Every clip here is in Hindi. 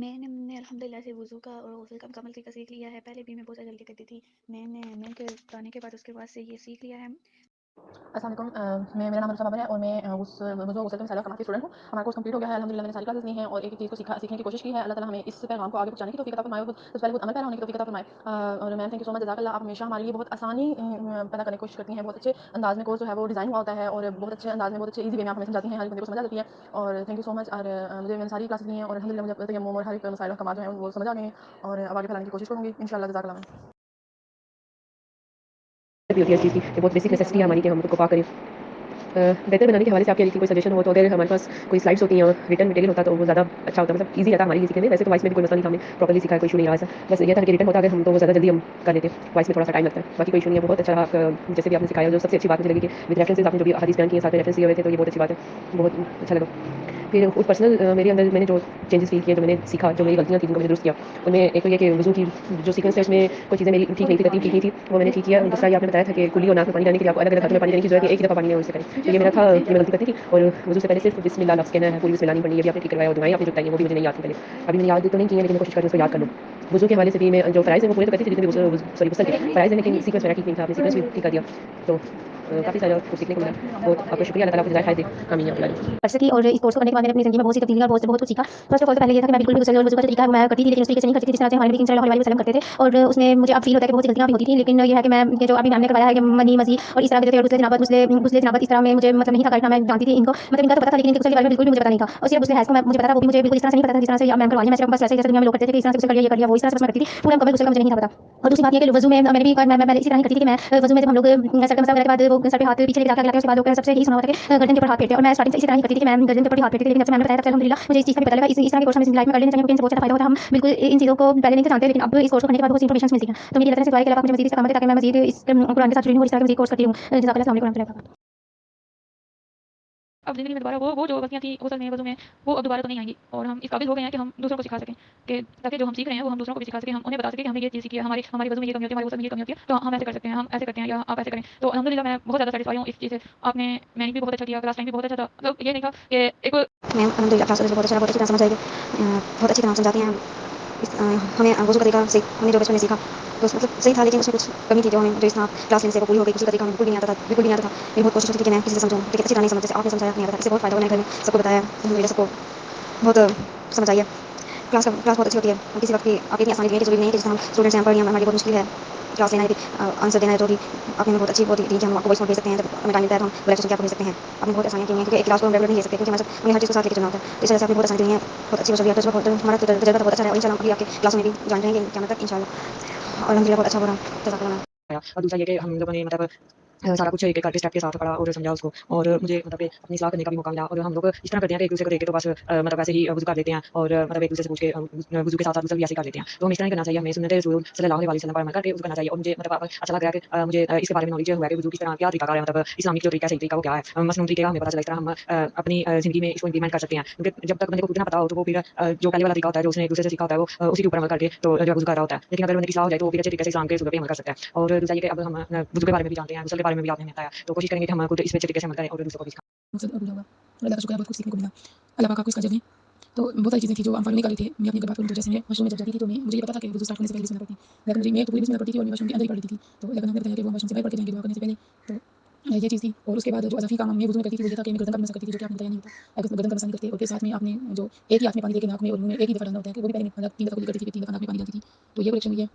मैंने अल्हम्दुलिल्लाह से वज़ू का और गुस्ल का मुकम्मल तरीका सीख लिया है। पहले भी मैं बहुत ज़्यादा गलती करती थी। मैंने मैं के आने के बाद उसके बाद से ये सीख लिया है। अस्सलाम वालेकुम मेरा नाम अनुष्का बाबर है और मैं उस जो गुसल में कमाल की स्टूडेंट हूँ। हमारा कोर्स कंप्लीट हो गया है अल्हम्दुलिल्लाह। मैंने सारी क्लासेस ली हैं और एक एक चीज़ को सीखने की कोशिश की है। अल्लाह ताला हमें इस पैगाम को आगे पहुंचाने की तौफीक अता फरमाए। सबसे पहले खुद अमल पैरा होने की तौफीक अता फरमाए। और ma'am thank you so much, जज़ाकल्लाह। आप हमेशा हमारे लिए बहुत आसानी पैदा करने की कोशिश करती हैं। बहुत अच्छे अंदाज में कोर्स जो है वो डिज़ाइन हुआ होता है और बहुत अच्छे अंदाज में बहुत अच्छे ईज़ी वे में आप हमें समझाती हैं, हर बंदे को समझ आ जाती है। और थैंक यू सो मच। और मैंने सारी क्लासेस ली हैं और अल्हम्दुलिल्लाह मुझे तयम्मुम और हर एक मसाइल का जो है वो समझ आ गए हैं और अब आगे फैलाने की कोशिश करूँगी इंशाअल्लाह। जज़ाकल्लाह मैम। भी होती है इस चीज़ की, कि बहुत बेसिक नेसेसिटी है हमारी कि हम खुद को पाक करें। बेहतर बनाने के हवाले से आपके कोई सजेशन हो तो अगर हमारे पास कोई स्लाइड्स होती हैं और रिटन मटेरियल होता तो वो ज़्यादा अच्छा होता, मतलब ईज़ी रहता हमारे लिए सीखने में। वैसे तो वॉइस में भी कोई मसला नहीं था, हमने प्रॉपर्ली सीखा है, कोई इशू नहीं रहा ऐसा। बस ये था कि रिटन होता अगर हम तो वो ज़्यादा जल्दी हम कर लेते। वॉइस में थोड़ा सा टाइम लगता है, बाकी कोई इशू नहीं है। बहुत अच्छा रहा जैसे भी आपने सिखाया। जो सबसे अच्छी बात मुझे लगी कि विद रेफरेंसेस आपने जो भी हदीस बयान किए साथ में रेफरेंस दिए हुए थे, तो ये बहुत अच्छी बात है, बहुत अच्छा लगा। फिर कुछ पर्सनल मेरे अंदर मैंने जो चेंजेस फील किए, जो मैंने सीखा, जो मेरी गलतियाँ थी जिनको मैंने दुरुस्त किया, उनमें एक तो ये कि वज़ू की जो सीक्वेंस है उसमें कुछ चीज़ें मेरी ठीक नहीं थी, तरतीब ठीक नहीं थी, वो मैंने ठीक किया। दूसरा ये आपने बताया था कि कुल्ली और नाक में पानी डालने के लिए आपको अलग-अलग हाथों में पानी देने की ज़रूरत है, एक ही दफ़ा पानी में उससे करें। तो ये मेरा था कि मैं गलती करती थी और वज़ू से पहले सिर्फ बिस्मिल्लाह लफ्ज़ कहना है, पूरी बिस्मिल्लाह नहीं पढ़नी। ये भी आपने ठीक करवाया और दुआएँ आपने जो बताई हैं वो भी मुझे नहीं याद थी पहले। अभी मैंने याद तो नहीं की है लेकिन मैं कोशिश कर रही हूँ उसको याद कर लूँ। वज़ू के हवाले से भी मैं जो फ़राइज़ हैं वो पूरे तो करती थी, जितने भी गुस्ल के फ़राइज़ हैं, लेकिन सीक्वेंस मेरा ठीक नहीं था। आपने सीक्वेंस भी ठीक कर दिया, तो काफ़ी सारा कुछ सीखने को मिला। बहुत आपका शुक्रिया। अल्लाह ताला आपको ज़ायद खैर दे। आमीन या रब्बल आलमीन। कर सकी और इस कोर्स को करने के बाद मैंने अपनी ज़िंदगी में बहुत सी तब्दीलियाँ और बहुत कुछ सीखा। फर्स्ट ऑफ ऑल तो पहले ये था कि मैं बिल्कुल भी गुस्ल और वज़ू का जो तरीका है वो मैं करती थी, लेकिन उस तरीके से नहीं करती थी जिस तरह से हमारे नबी सल्लल्लाहु अलैहि वसल्लम करते थे। और उसमें मुझे अब फ़ील होता है कि बहुत सी गलतियाँ भी होती थी, लेकिन ये है कि मैं ये जो अभी मैम ने करवाया है कि मनी, मज़ी और इस तरह के थे, गुस्ले जनाबत, गुस्ले जनाबत, इस तरह में मुझे मतलब नहीं था करना। मैं जानती थी इनको, मतलब इनका तो पता था, लेकिन इनके गुस्ल के बारे में बिल्कुल भी मुझे पता नहीं था। और सिर्फ गुस्ले हैज़ को मुझे पता था, वो भी मुझे बिल्कुल इस तरह से नहीं पता था जिस तरह से मैम करवा रही है। मैं सिर्फ बस वैसे ही जैसे दुनिया में लोग करते थे कि इस तरह से गुस्ल कर लिया, ये कर लिया, वो इस तरह से बस मैं करती थी। पूरा मुकम्मल गुस्ल का मुझे नहीं था पता। और दूसरी बात ये कि वज़ू में मैंने भी मैं पहले इसी तरह ही करती थी कि मैं वज़ू में जब हम लोग सर का मसला वगैरह के बाद वो सर पे हाथ पीछे लेके जाके उसके बाद लोग सबसे यही सुना हुआ था कि गर्दन के ऊपर हाथ फेरते हैं। और मैं स्टार्टिंग से इसी तरह ही करती थी कि मैं गर्दन के ऊपर ही हाथ फेरती थी, लेकिन जब से मैंने बताया तब से अल्हम्दुलिल्लाह मुझे इस चीज़ का भी पता लगा। इस तरह के कोर्स हमें लाइफ में कर लेने चाहिए, क्योंकि इनसे बहुत ज़्यादा फायदा होता है। हम बिल्कुल इन चीज़ों को पहले नहीं तो जानते, लेकिन अब इस कोर्स को करने के बाद बहुत सी इन्फॉर्मेशन मिलती है। तो मेरी अल्लाह ताला से दुआ है कि अल्लाह पाक मुझे मज़ीद इस्तेकामत दे ताकि मैं मज़ीद इस कुरान के साथ जुड़ी हूँ और इस तरह के मज़ीद कोर्स करती रहूँ। जज़ाकल्लाह, अस्सलाम वालेकुम व रहमतुल्लाहि व बरकातहू। अब ज़िंदगी में दोबारा वो जो गलतियाँ थी गुस्ल में, वज़ू में, वो अब दोबारा तो नहीं आएँगी और हम इस काबिल हो गए हैं कि हम दूसरों को सिखा सकें, कि ताकि जो हम सीख रहे हैं वो हम दूसरों को भी सिखा सकें। हम उन्हें बता सकें कि हमने ये चीज़ सीखी है, हमारी वज़ू में ये कमी होती है, हमारी गुस्ल में ये कमी होती है, तो हम ऐसे कर सकते हैं, हम ऐसे करते हैं या आप ऐसे करें। तो अल्हम्दुलिल्लाह मैं बहुत ज़्यादा सैटिस्फाई हूँ इस चीज़ से। मैंने भी बहुत अच्छा किया, क्लास टाइम भी बहुत अच्छा था। मतलब ये नहीं था कि एक मैम अल्हम्दुलिल्लाह क्लास बहुत अच्छा, बहुत अच्छी तरह समझ आई है। बहुत अच्छी तरह समझाती हैं। हमें वज़ू का तरीका से हमने जो बचपन में सीखा तो मतलब सही था, लेकिन उसमें कुछ कमी थी जो हमें जो इस तरह क्लास लेने से वो पूरी हो गई। दूसरा तरीका हमें बिल्कुल भी नहीं आता था, बिल्कुल भी नहीं आता था। मेरी बहुत कोशिश होती थी कि मैं किसी से समझूँ, लेकिन अच्छी तरह नहीं समझ, जैसे आपने समझाया नहीं आता था। इससे बहुत फ़ायदा हुआ, मैंने घर में सबको बताया, अल्हम्दुलिल्लाह सबको बहुत समझ आई है। क्लास बहुत अच्छी होती है। किसी वक्त की आपकी इतनी आसानी नहीं है कि ज़रूरी नहीं है कि जैसे हम स्टूडेंट्स हैं, पढ़ रही हैं, हमारी बहुत मुश्किल है क्लास लेना है, आंसर देना है, तो भी आपने हमें बहुत अच्छी वो दी कि हम आपको वॉइस नोट भेज सकते हैं, जब हमें टाइम मिलता है तो हम लेक्चर सुन के आपको भेज सकते हैं। आपने बहुत आसानियाँ की हैं, क्योंकि एक क्लास को हम रेगुलर नहीं ले सकते, क्योंकि हमारे साथ हमें हर चीज़ को साथ लेके चलना होता है। तो इस वजह से आपने बहुत आसानी दी है, बहुत अच्छी वजह है। तो हमारा तजुर्बा तो बहुत अच्छा है और इंशाल्लाह हम अभी आपके क्लासों में भी ज्वाइन रहेंगे क़यामत तक इंशाल्लाह। और अल्हम्दुलिल्लाह बहुत अच्छा हो रहा है। जज़ाकल्लाह मैम। और दूसरा ये कि हम लोगों ने मतलब सारा कुछ एक एक स्टेप के साथ पढ़ा और समझा उसको, और मुझे मतलब अपनी सलाह करने का भी मौका मिला। और हम लोग इस तरह करते हैं कि एक दूसरे को देख के तो बस मतलब ऐसे ही वज़ू कर लेते हैं और मतलब एक दूसरे से पूछ के वज़ू के साथ-साथ गुस्ल भी ऐसे ही कर लेते हैं। तो हमें इस तरह नहीं करना चाहिए, हमें सुन्नत रसूल सल्लल्लाहु अलैहि वसल्लम पर अमल करके वज़ू करना चाहिए। और मुझे मतलब अच्छा लग रहा है कि मुझे इसके बारे में नॉलेज हुआ है कि वज़ू किस तरह क्या तरीका है, मतलब इस्लामिक जो तरीका सही तरीका वो क्या है। मसनून तरीका हमें पता चला, इस तरह हम अपनी ज़िंदगी में इसको इम्प्लीमेंट कर सकते हैं। क्योंकि जब तक बंदे को खुद ना पता हो तो वो फिर जो पहले वाला तरीका होता है, जो उसने एक दूसरे से सीखा होता है, वो उसी के ऊपर अमल करके तो जो है वज़ू कर रहा होता है। लेकिन अगर बंदे की सलाह हो जाए तो वो फिर अच्छे तरीके से इस्लाम के उसूलों पे अमल कर सकता है। और दूसरा ये कि अब हम वज़ू के बारे में भी जानते हैं, गुस्ल के बारे में भी आपने बताया, तो कोशिश करेंगे कि हम खुद इस पे अच्छे तरीके से अमल करें और दूसरों को भी सिखाएँ। मकसद पूरा हुआ और अल्लाह का शुक्र है, बहुत कुछ सीखने को मिला। अल्लाह पाक आपको इसका अजर दें। तो बहुत सारी चीज़ें थी जो हम फॉलो नहीं कर रही थी। मैं अपनी अगर बात करूँ तो जैसे मैं वॉशरूम में जब जाती थी तो मुझे ये पता था कि वज़ू स्टार्ट होने से पहले बिस्मिल्लाह पढ़ती है। लेकिन मैं तो पूरी बिस्मिल्लाह पढ़ती थी और मैं वॉशरूम के अंदर ही पढ़ लेती थी। तो लेकिन हमने बताया कि वो वॉशरूम से बाहर पढ़ के जाएँगे दुआ करने से पहले। तो ये चीज़ थी। और उसके बाद जो अज़ाफ़ी काम हमने वज़ू में करती थी वो ये था कि मैं गर्दन का मसा करती थी, जो कि आपने बताया नहीं होता। अगर गर्दन का मसा नहीं करते और फिर साथ में आपने जो एक ही हाथ में पानी लेके नाक में और मुँह में एक ही दफ़ा डालना होता है, कि वो भी पहले मतलब 3 दफ़ा कुल्ली करती थी, फिर 3 दफ़ा नाक में पानी डालती थी। तो ये करेक्शन हुई है।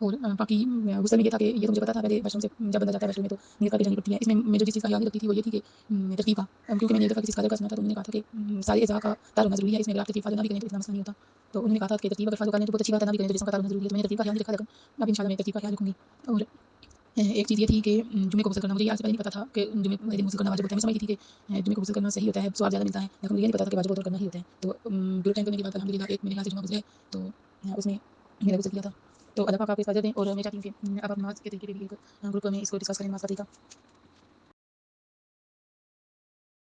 और बाकी गुस्सा में ये था कि ये तो मुझे पता था पहले वॉशरूम से जब बंदा जाता है वॉशरूम में तो नींद करके जानी पड़ती है। इसमें मैं जो जिस चीज़ का ख्याल नहीं रखती थी वो ये थी कि तरतीब का, क्योंकि मैंने एक दफ़ा किसी स्कॉलर का सुना था तो उन्होंने कहा था कि सारे अज़ा का तार होना ज़रूरी है। इसमें अगर आप तरतीब फ़ॉलो ना भी करें तो इतना मसला नहीं होता। तो उन्होंने कहा था कि तरतीब अगर फ़ॉलो कर लें तो बहुत अच्छी बात है, ना भी करें तो जिस्म का तार होना ज़रूरी है। तो मैंने तरतीब का ख्याल नहीं रखा, लेकिन अब इंशाल्लाह मैं तरतीब का ख्याल रखूँगी। और एक चीज़ ये थी कि जुमे को गुस्ल करना, मुझे ये आज से पहले नहीं पता था कि जुमे वाले दिन गुस्ल करना वाजिब होता है। मैं समझती थी कि जुमे को गुस्ल करना सही होता है, सवाब ज़्यादा मिलता है, लेकिन मुझे ये नहीं पता था कि वाजिब और करना ही होता है। तो ग्रुप टाइम करने के बाद अल्हम्दुलिल्लाह एक मेरे ख्याल से जुमा गुज़रा है, तो उसमें मैंने गुस्ल किया था। तो अल्लाह पाक आपको इसका अजर दें। और मैं चाहती हूँ कि अब आप नमाज़ के तरीके पे भी एक ग्रुप में इसको डिस्कस करें, नमाज़ का तरीका।